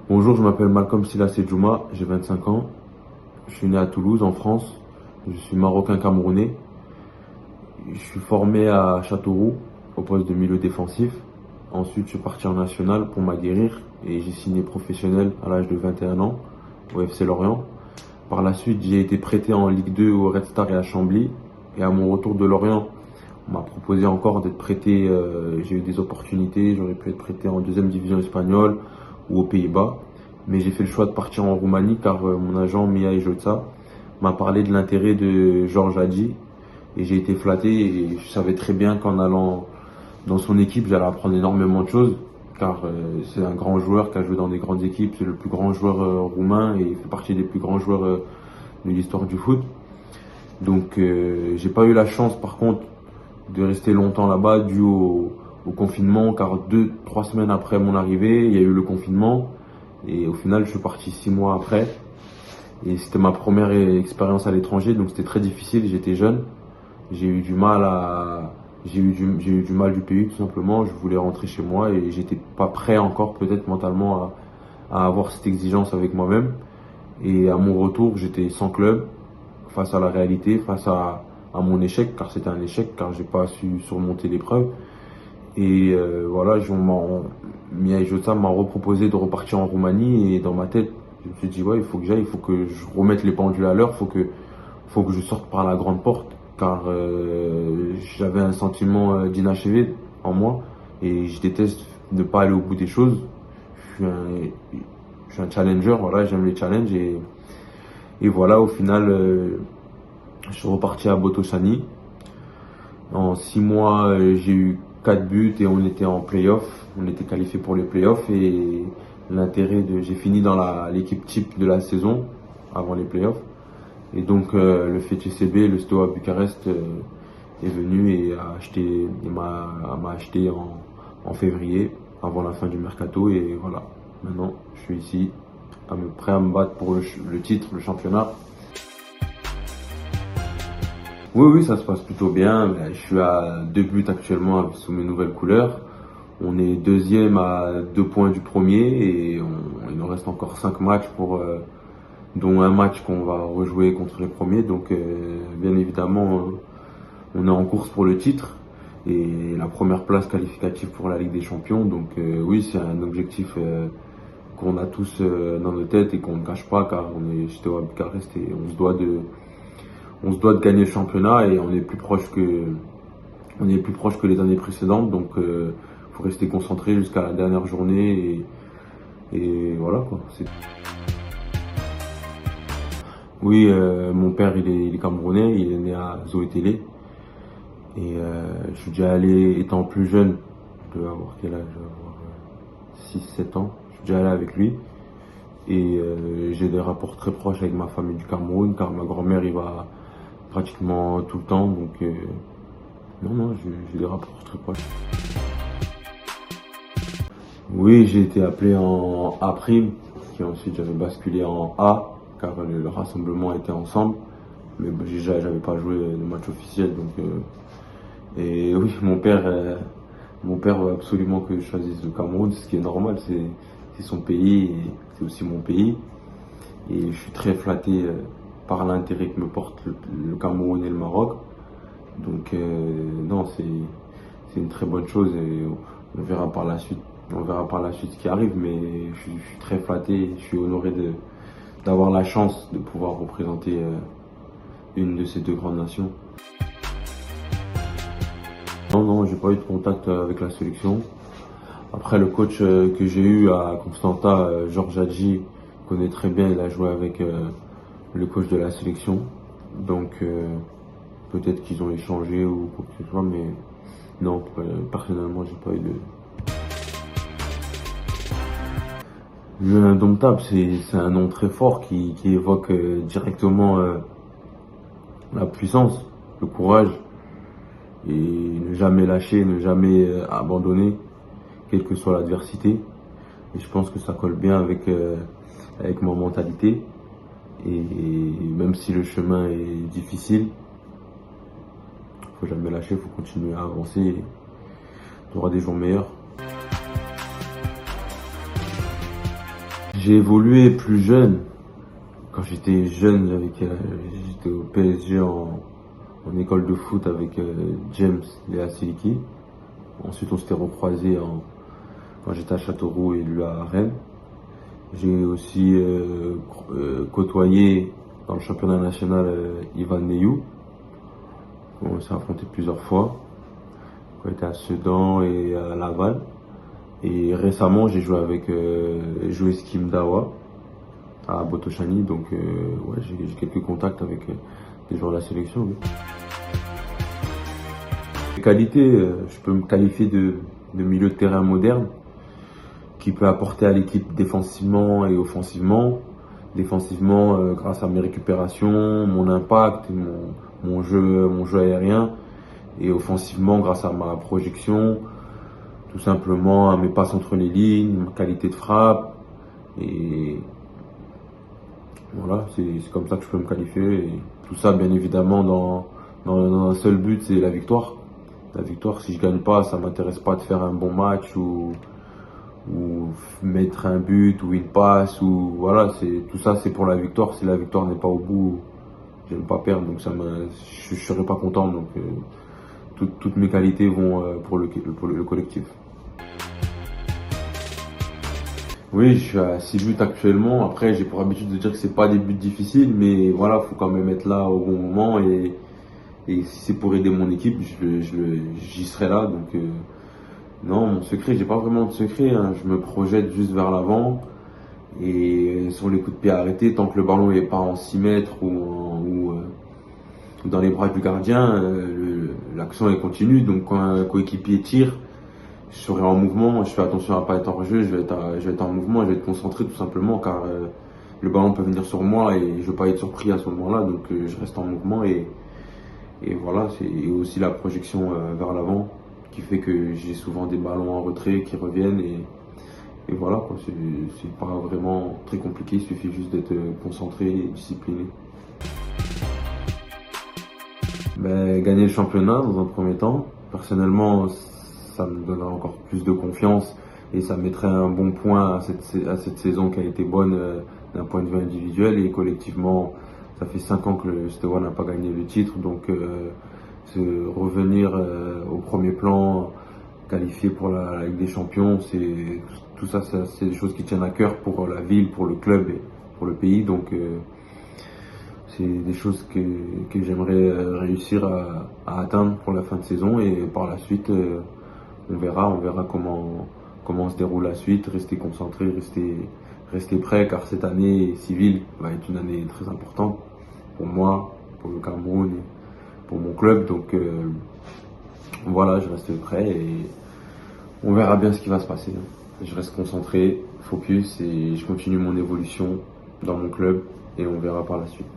Bonjour, je m'appelle Malcolm Silassé Djouma, j'ai 25 ans. Je suis né à Toulouse, en France. Je suis marocain-camerounais. Je suis formé à Châteauroux, au poste de milieu défensif. Ensuite, je suis parti en national pour m'aguerrir et j'ai signé professionnel à l'âge de 21 ans au FC Lorient. Par la suite, j'ai été prêté en Ligue 2 au Red Star et à Chambly. Et à mon retour de Lorient, on m'a proposé encore d'être prêté. J'ai eu des opportunités, j'aurais pu être prêté en deuxième division espagnole ou aux Pays-Bas. Mais j'ai fait le choix de partir en Roumanie car mon agent Mia Ejotsa m'a parlé de l'intérêt de Georges Hagi et j'ai été flatté et je savais très bien qu'en allant dans son équipe, j'allais apprendre énormément de choses car c'est un grand joueur qui a joué dans des grandes équipes, c'est le plus grand joueur roumain et il fait partie des plus grands joueurs de l'histoire du foot. Donc j'ai pas eu la chance par contre de rester longtemps là-bas dû au confinement car 2-3 semaines après mon arrivée, il y a eu le confinement et au final je suis parti 6 mois après et c'était ma première expérience à l'étranger donc c'était très difficile, j'étais jeune, j'ai eu du mal j'ai eu du mal du pays tout simplement, je voulais rentrer chez moi et j'étais pas prêt encore peut-être mentalement à avoir cette exigence avec moi-même et à mon retour j'étais sans club face à la réalité, à mon échec, car c'était un échec, car j'ai pas su surmonter l'épreuve. Et voilà, Mia Jota m'a reproposé de repartir en Roumanie et dans ma tête, je me suis dit ouais, il faut que j'aille, il faut que je remette les pendules à l'heure, faut que je sorte par la grande porte, car j'avais un sentiment d'inachevé en moi et je déteste ne pas aller au bout des choses. Je suis je suis un challenger, voilà, j'aime les challenges et voilà, au final, je suis reparti à Botoşani. En 6 mois, j'ai eu 4 buts et on était en play-off. On était qualifié pour les play-offs et j'ai fini dans l'équipe type de la saison avant les play-offs. Et donc le FCSB, le Steaua Bucarest est venu et m'a acheté en février avant la fin du mercato et voilà. Maintenant, je suis ici prêt à me battre pour le titre, le championnat. Oui, oui, ça se passe plutôt bien. Je suis à 2 buts actuellement sous mes nouvelles couleurs. On est deuxième à 2 points du premier et il nous reste encore 5 matchs dont un match qu'on va rejouer contre les premiers. Donc, bien évidemment, on est en course pour le titre et la première place qualificative pour la Ligue des Champions. Donc, oui, c'est un objectif qu'on a tous dans nos têtes et qu'on ne cache pas car on est chez Steaua Bucarest et on se doit de gagner le championnat et on est plus proche que les années précédentes. Donc, faut rester concentré jusqu'à la dernière journée et voilà quoi. Oui, mon père il est camerounais, il est né à Zoétélé et je suis déjà allé étant plus jeune, je devais avoir quel âge? Je devais avoir 6-7 ans. Je suis déjà allé avec lui et j'ai des rapports très proches avec ma famille du Cameroun car ma grand-mère y va pratiquement tout le temps, donc non, j'ai des rapports très proches. Oui, j'ai été appelé en A', qui ensuite j'avais basculé en A, car le rassemblement était ensemble, mais déjà j'avais pas joué de match officiel, donc et oui, mon père veut absolument que je choisisse le Cameroun, ce qui est normal, c'est son pays et c'est aussi mon pays, et je suis très flatté par l'intérêt que me portent le Cameroun et le Maroc. Donc non, c'est une très bonne chose et on verra par la suite. On verra par la suite ce qui arrive, mais je suis très flatté, je suis honoré d'avoir la chance de pouvoir représenter une de ces deux grandes nations. Non, j'ai pas eu de contact avec la sélection. Après, le coach que j'ai eu à Constanta, Georges Hagi, connaît très bien, il a joué avec le coach de la sélection. Donc peut-être qu'ils ont échangé ou quoi que ce soit, mais non, personnellement, j'ai pas eu de. L'indomptable, c'est un nom très fort qui évoque directement la puissance, le courage et ne jamais lâcher, ne jamais abandonner, quelle que soit l'adversité. Et je pense que ça colle bien avec ma mentalité. Et même si le chemin est difficile, faut jamais lâcher, faut continuer à avancer. Il y aura des jours meilleurs. J'ai évolué plus jeune. Quand j'étais jeune, j'étais au PSG en école de foot avec James Léa Siliki. Ensuite, on s'était recroisés quand j'étais à Châteauroux et lui à Rennes. J'ai aussi côtoyé dans le championnat national Ivan Neyou. On s'est affronté plusieurs fois. On était à Sedan et à Laval. Et récemment, j'ai joué avec Joël Kimdawa à Botochani. Donc, ouais, j'ai quelques contacts avec des joueurs de la sélection. Oui. Les qualités, je peux me qualifier de milieu de terrain moderne qui peut apporter à l'équipe défensivement et offensivement. Défensivement, grâce à mes récupérations, mon impact, mon jeu aérien. Et offensivement, grâce à ma projection, tout simplement à mes passes entre les lignes, ma qualité de frappe. Et voilà, c'est comme ça que je peux me qualifier. Et tout ça, bien évidemment, dans un seul but, c'est la victoire. La victoire, si je gagne pas, ça m'intéresse pas de faire un bon match ou mettre un but ou une passe ou voilà, tout ça c'est pour la victoire. Si la victoire n'est pas au bout, j'aime pas perdre, donc je serai pas content. Donc toutes mes qualités vont pour le collectif. Oui, je suis à 6 buts actuellement. Après, j'ai pour habitude de dire que c'est pas des buts difficiles, mais voilà, faut quand même être là au bon moment et si c'est pour aider mon équipe, j'y serai là. Donc non, mon secret, j'ai pas vraiment de secret, hein. Je me projette juste vers l'avant et sur les coups de pied arrêtés, tant que le ballon n'est pas en 6 mètres ou dans les bras du gardien, l'action est continue. Donc quand un coéquipier tire, je serai en mouvement, je fais attention à pas être hors jeu, je vais être en mouvement, je vais être concentré tout simplement car le ballon peut venir sur moi et je veux pas être surpris à ce moment-là. Donc je reste en mouvement et voilà, c'est aussi la projection vers l'avant qui fait que j'ai souvent des ballons en retrait qui reviennent et voilà quoi, c'est pas vraiment très compliqué, il suffit juste d'être concentré et discipliné. Gagner le championnat dans un premier temps, personnellement ça me donnerait encore plus de confiance et ça mettrait un bon point à cette saison qui a été bonne d'un point de vue individuel et collectivement. Ça fait 5 ans que le Steaua n'a pas gagné le titre, donc revenir au premier plan, qualifié pour la Ligue des Champions, tout ça, c'est des choses qui tiennent à cœur pour la ville, pour le club et pour le pays. Donc c'est des choses que j'aimerais réussir à atteindre pour la fin de saison et par la suite, on verra comment se déroule la suite, rester concentré, rester prêt car cette année civile va être une année très importante pour moi, pour le Cameroun et pour mon club. Donc voilà, je reste prêt et on verra bien ce qui va se passer. Je reste concentré, focus et je continue mon évolution dans mon club et on verra par la suite.